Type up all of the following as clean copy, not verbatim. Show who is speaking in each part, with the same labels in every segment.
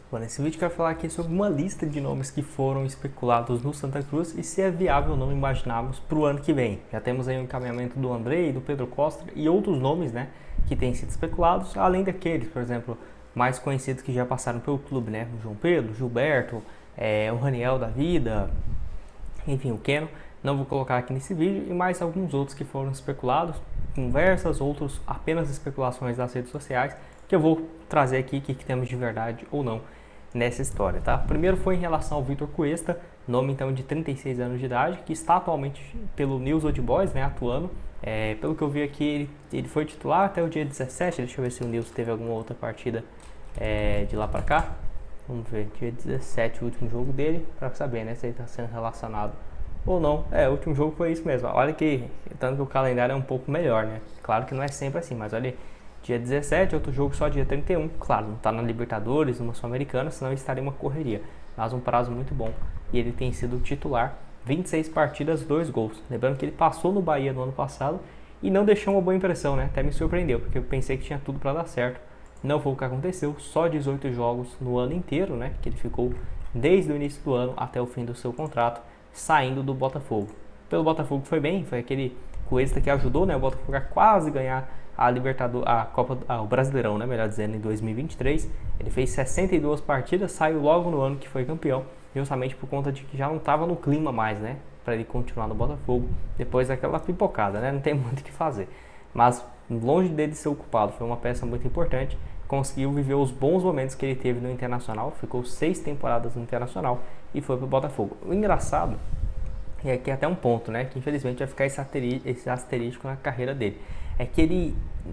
Speaker 1: Bom, nesse vídeo eu quero falar aqui sobre uma lista de nomes que foram especulados no Santa Cruz e se é viável ou não imaginarmos para o ano que vem. Já temos aí o encaminhamento do Andrei, do Pedro Costa e outros nomes, né, que têm sido especulados, além daqueles, por exemplo, mais conhecidos que já passaram pelo clube, né, o João Pedro, Gilberto, o Raniel da Vida, enfim, o Keno. Não vou colocar aqui nesse vídeo e mais alguns outros que foram especulados, conversas, outros apenas especulações das redes sociais, que eu vou trazer aqui o que temos de verdade ou não nessa história, tá? Primeiro foi em relação ao Vitor Cuesta, nome então de 36 anos de idade, que está atualmente pelo News Old Boys, né, atuando. Pelo que eu vi aqui, ele foi titular até o dia 17, deixa eu ver se o News teve alguma outra partida de lá para cá. Vamos ver, dia 17, o último jogo dele, para saber, né, se ele está sendo relacionado ou não. O último jogo foi isso mesmo. Olha que, tanto que o calendário é um pouco melhor, né? Claro que não é sempre assim, mas olha aí, dia 17, outro jogo só dia 31. Claro, não está na Libertadores, numa Sul-Americana, senão estaria uma correria. Mas um prazo muito bom. E ele tem sido titular, 26 partidas, 2 gols. Lembrando que ele passou no Bahia no ano passado e não deixou uma boa impressão, né? Até me surpreendeu, porque eu pensei que tinha tudo para dar certo. Não foi o que aconteceu, só 18 jogos no ano inteiro, né? Que ele ficou desde o início do ano até o fim do seu contrato, saindo do Botafogo. Pelo Botafogo foi bem, foi aquele Cuesta que ajudou, né, o Botafogo a quase ganhar a Libertadores, a Copa, o Brasileirão, né, melhor dizendo, em 2023. Ele fez 62 partidas, saiu logo no ano que foi campeão, justamente por conta de que já não estava no clima mais, né, para ele continuar no Botafogo, depois daquela pipocada, né, não tem muito o que fazer. Mas longe dele ser ocupado, foi uma peça muito importante, conseguiu viver os bons momentos que ele teve no Internacional, ficou 6 temporadas no Internacional e foi para o Botafogo. O engraçado é que é até um ponto, né, que infelizmente vai ficar esse asterisco na carreira dele, é que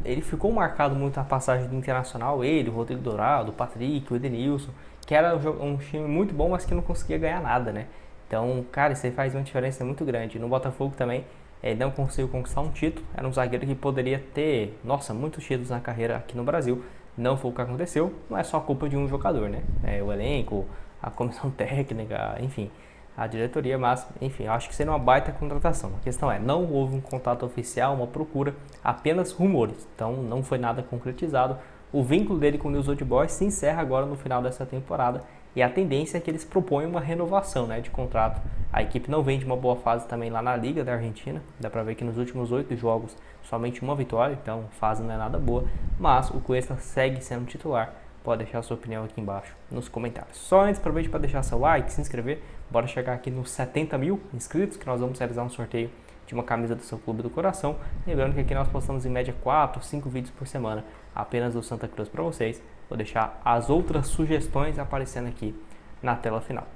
Speaker 1: ele ficou marcado muito na passagem do Internacional, ele, o Rodrigo Dourado, o Patrick, o Edenilson, que era um time muito bom, mas que não conseguia ganhar nada, né. Então, cara, isso aí faz uma diferença muito grande. No Botafogo também, ele não conseguiu conquistar um título, era um zagueiro que poderia ter, nossa, muitos títulos na carreira aqui no Brasil, não foi o que aconteceu. Não é só culpa de um jogador, né, o elenco, a comissão técnica, enfim, a diretoria, mas enfim, eu acho que seria uma baita contratação. A questão é, não houve um contato oficial, uma procura, apenas rumores, então não foi nada concretizado. O vínculo dele com o News Old Boys se encerra agora no final dessa temporada e a tendência é que eles proponham uma renovação, né, de contrato. A equipe não vem de uma boa fase também lá na Liga da Argentina, dá pra ver que nos últimos 8 jogos somente uma vitória, então a fase não é nada boa, mas o Cuesta segue sendo titular. Pode deixar a sua opinião aqui embaixo nos comentários. Só antes, aproveite para deixar seu like, se inscrever. Bora chegar aqui nos 70 mil inscritos, que nós vamos realizar um sorteio de uma camisa do seu clube do coração. Lembrando que aqui nós postamos em média 4 ou 5 vídeos por semana, apenas do Santa Cruz para vocês. Vou deixar as outras sugestões aparecendo aqui na tela final.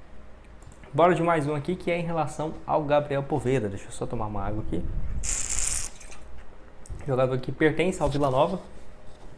Speaker 1: Bora de mais um aqui, que é em relação ao Gabriel Poveda. Deixa eu só tomar uma água aqui. O jogador que pertence ao Vila Nova.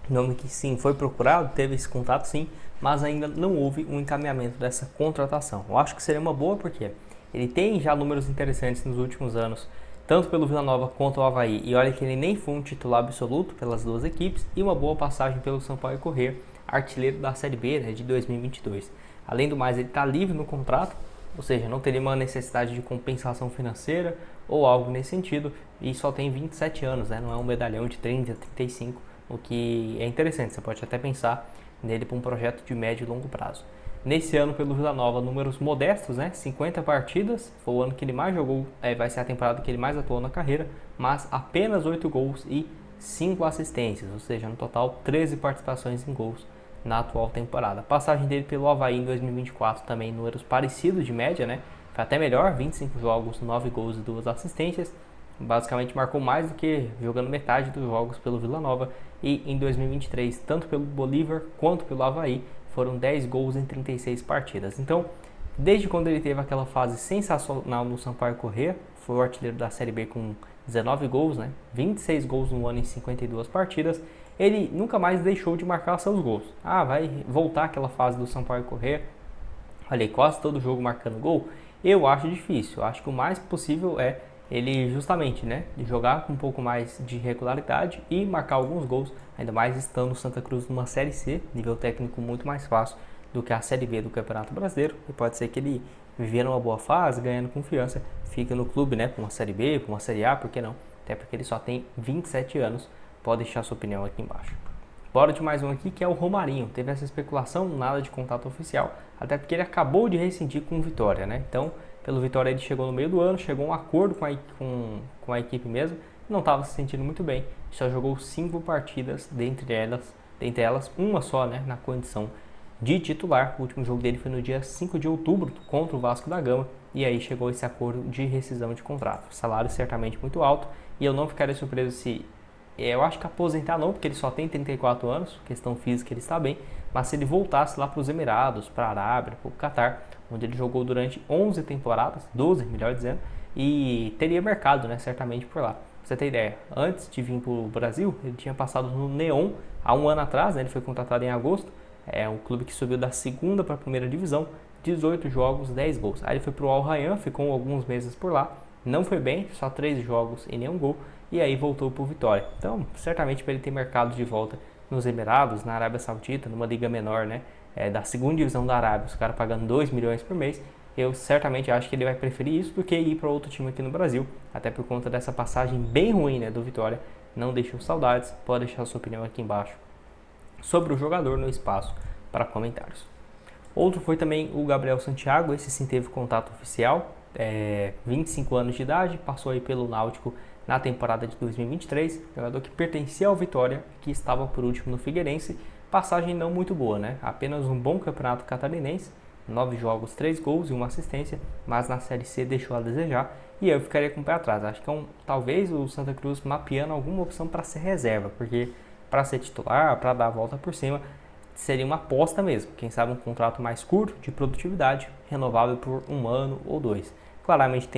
Speaker 1: Nome que sim foi procurado, teve esse contato sim, mas ainda não houve um encaminhamento dessa contratação. Eu acho que seria uma boa porque ele tem já números interessantes nos últimos anos, tanto pelo Vila Nova quanto o Avaí, e olha que ele nem foi um titular absoluto pelas duas equipes, e uma boa passagem pelo Sampaio Corrêa, artilheiro da Série B, né, de 2022. Além do mais, ele está livre no contrato, ou seja, não teria uma necessidade de compensação financeira ou algo nesse sentido, e só tem 27 anos, né, não é um medalhão de 30, 35, o que é interessante, você pode até pensar nele para um projeto de médio e longo prazo. Nesse ano, pelo Vila Nova, números modestos, né? 50 partidas, foi o ano que ele mais jogou, vai ser a temporada que ele mais atuou na carreira, mas apenas 8 gols e 5 assistências, ou seja, no total 13 participações em gols na atual temporada. A passagem dele pelo Avaí em 2024 também números parecidos de média, né? Foi até melhor, 25 jogos, 9 gols e 2 assistências. Basicamente marcou mais do que jogando metade dos jogos pelo Vila Nova, e em 2023, tanto pelo Bolívar quanto pelo Avaí, foram 10 gols em 36 partidas. Então, desde quando ele teve aquela fase sensacional no Sampaio Corrêa, foi o artilheiro da Série B com 19 gols, né? 26 gols no ano em 52 partidas, ele nunca mais deixou de marcar seus gols. Vai voltar aquela fase do Sampaio Corrêa, olha aí, quase todo jogo marcando gol? Eu acho difícil, eu acho que o mais possível é ele justamente, né, jogar com um pouco mais de regularidade e marcar alguns gols, ainda mais estando o Santa Cruz numa Série C, nível técnico muito mais fácil do que a Série B do Campeonato Brasileiro, e pode ser que ele, vivendo uma boa fase, ganhando confiança, fique no clube, né, para uma Série B, para uma Série A, por que não? Até porque ele só tem 27 anos, pode deixar sua opinião aqui embaixo. Bora de mais um aqui, que é o Romarinho. Teve essa especulação, nada de contato oficial, até porque ele acabou de rescindir com o Vitória, né? Então, pelo Vitória ele chegou no meio do ano, chegou a um acordo com a equipe mesmo, não estava se sentindo muito bem, só jogou 5 partidas, dentre elas uma só, né, na condição de titular. O último jogo dele foi no dia 5 de outubro contra o Vasco da Gama, e aí chegou esse acordo de rescisão de contrato. Salário certamente muito alto, e eu não ficaria surpreso se... Eu acho que aposentar não, porque ele só tem 34 anos, questão física ele está bem, mas se ele voltasse lá para os Emirados, para a Arábia, para o Catar, onde ele jogou durante 11 temporadas, 12 melhor dizendo, e teria mercado, né, certamente por lá. Pra você ter ideia, antes de vir para o Brasil, ele tinha passado no Neon há um ano atrás, né, ele foi contratado em agosto, é um clube que subiu da segunda para a primeira divisão, 18 jogos, 10 gols. Aí ele foi para o Al Rayyan, ficou alguns meses por lá, não foi bem, só 3 jogos e nenhum gol, e aí voltou para o Vitória. Então, certamente para ele ter mercado de volta nos Emirados, na Arábia Saudita, numa liga menor, né, da segunda divisão da Arábia, os caras pagando 2 milhões por mês, eu certamente acho que ele vai preferir isso do que ir para outro time aqui no Brasil, até por conta dessa passagem bem ruim, né, do Vitória. Não deixou saudades, pode deixar sua opinião aqui embaixo sobre o jogador no espaço para comentários. Outro foi também o Gabriel Santiago, esse sim teve contato oficial, 25 anos de idade, passou aí pelo Náutico na temporada de 2023, jogador que pertencia ao Vitória, que estava por último no Figueirense, passagem não muito boa, né? Apenas um bom campeonato catarinense, 9 jogos, 3 gols e 1 assistência, mas na Série C deixou a desejar, e eu ficaria com o pé atrás. Acho que talvez o Santa Cruz mapeando alguma opção para ser reserva, porque para ser titular, para dar a volta por cima, seria uma aposta mesmo. Quem sabe um contrato mais curto, de produtividade, renovável por 1 ano ou 2. Claramente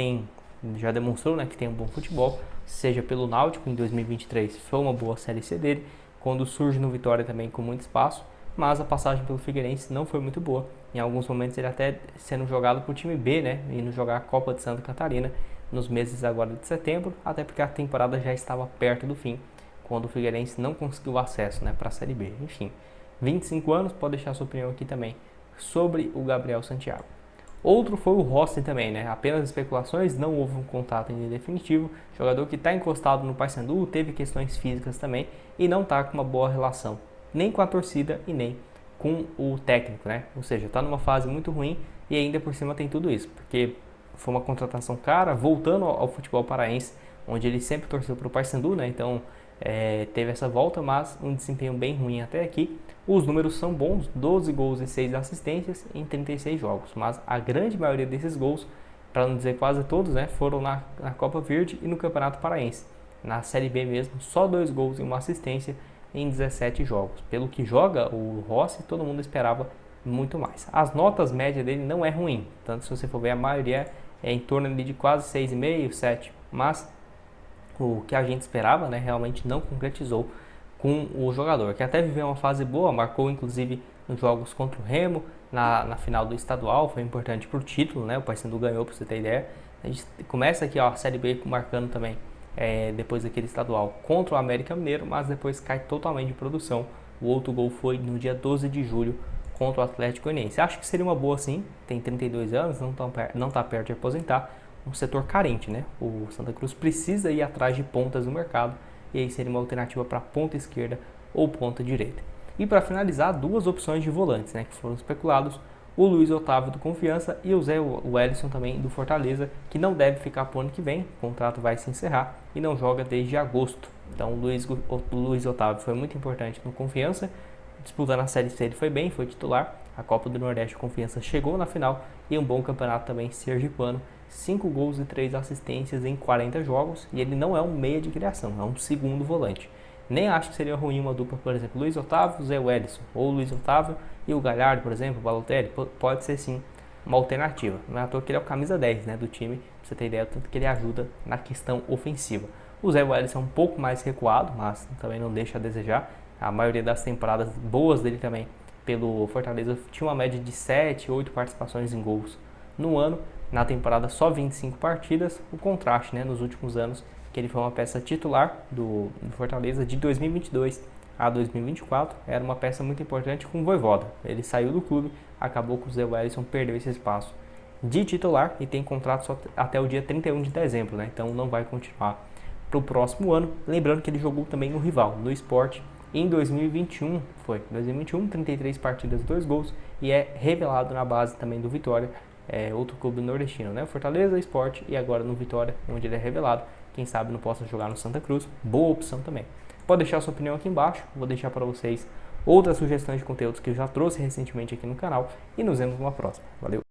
Speaker 1: já demonstrou, né, que tem um bom futebol, seja pelo Náutico em 2023, foi uma boa Série C dele, quando surge no Vitória também com muito espaço, mas a passagem pelo Figueirense não foi muito boa. Em alguns momentos ele até sendo jogado para o time B, né, indo jogar a Copa de Santa Catarina nos meses agora de setembro, até porque a temporada já estava perto do fim, quando o Figueirense não conseguiu acesso, né, para a Série B. Enfim, 25 anos, pode deixar sua opinião aqui também sobre o Gabriel Santiago. Outro foi o Rossi também, né? Apenas especulações, não houve um contato ainda definitivo. Jogador que está encostado no Paysandu, teve questões físicas também e não está com uma boa relação, nem com a torcida e nem com o técnico, né? Ou seja, está numa fase muito ruim e ainda por cima tem tudo isso, porque foi uma contratação cara, voltando ao futebol paraense, onde ele sempre torceu para o Paysandu, né? Então teve essa volta, mas um desempenho bem ruim até aqui. Os números são bons, 12 gols e 6 assistências em 36 jogos, mas a grande maioria desses gols, para não dizer quase todos, né, foram na Copa Verde e no Campeonato Paraense. Na Série B mesmo, só 2 gols e 1 assistência em 17 jogos. Pelo que joga o Rossi, todo mundo esperava muito mais. As notas médias dele não é ruim, tanto se você for ver, a maioria é em torno ali de quase 6,5, 7, mas o que a gente esperava, né, realmente não concretizou com o jogador, que até viveu uma fase boa, marcou inclusive nos jogos contra o Remo, na final do estadual, foi importante para o título, né, o Paysandu ganhou, para você ter ideia. A gente começa aqui, ó, a Série B marcando também, depois daquele estadual, contra o América Mineiro, mas depois cai totalmente de produção. O outro gol foi no dia 12 de julho contra o Atlético Goianiense. Acho que seria uma boa sim, tem 32 anos, não está perto de aposentar, um setor carente, né? O Santa Cruz precisa ir atrás de pontas no mercado, e aí seria uma alternativa para ponta esquerda ou ponta direita. E para finalizar, 2 opções de volantes, né, que foram especulados, o Luiz Otávio do Confiança e o Zé Wellison também do Fortaleza, que não deve ficar para o ano que vem, o contrato vai se encerrar e não joga desde agosto. Então o Luiz Otávio foi muito importante no Confiança, disputando a Série C ele foi bem, foi titular, a Copa do Nordeste Confiança chegou na final e um bom campeonato também sergipano, 5 gols e 3 assistências em 40 jogos, e ele não é um meia de criação, é um segundo volante. Nem acho que seria ruim uma dupla, por exemplo, Luiz Otávio, Zé Wellison, ou Luiz Otávio e o Galhardo, por exemplo, o Balotelli, pode ser sim uma alternativa. Não é à toa que ele é o camisa 10, né, do time, pra você ter ideia, tanto que ele ajuda na questão ofensiva. O Zé Wellison é um pouco mais recuado, mas também não deixa a desejar. A maioria das temporadas boas dele também pelo Fortaleza tinha uma média de 7, 8 participações em gols no ano. Na temporada só 25 partidas, o contraste, né, nos últimos anos, que ele foi uma peça titular do Fortaleza de 2022 a 2024, era uma peça muito importante com o Vojvoda. Ele saiu do clube, acabou que o Zé Wellison perdeu esse espaço de titular e tem contrato só até o dia 31 de dezembro, né, então não vai continuar para o próximo ano. Lembrando que ele jogou também no rival, no Sport, Em 2021, 33 partidas, 2 gols, e é revelado na base também do Vitória, outro clube nordestino, né? Fortaleza, Sport, e agora no Vitória, onde ele é revelado. Quem sabe não possa jogar no Santa Cruz, boa opção também. Pode deixar sua opinião aqui embaixo, vou deixar para vocês outras sugestões de conteúdos que eu já trouxe recentemente aqui no canal, e nos vemos numa próxima. Valeu!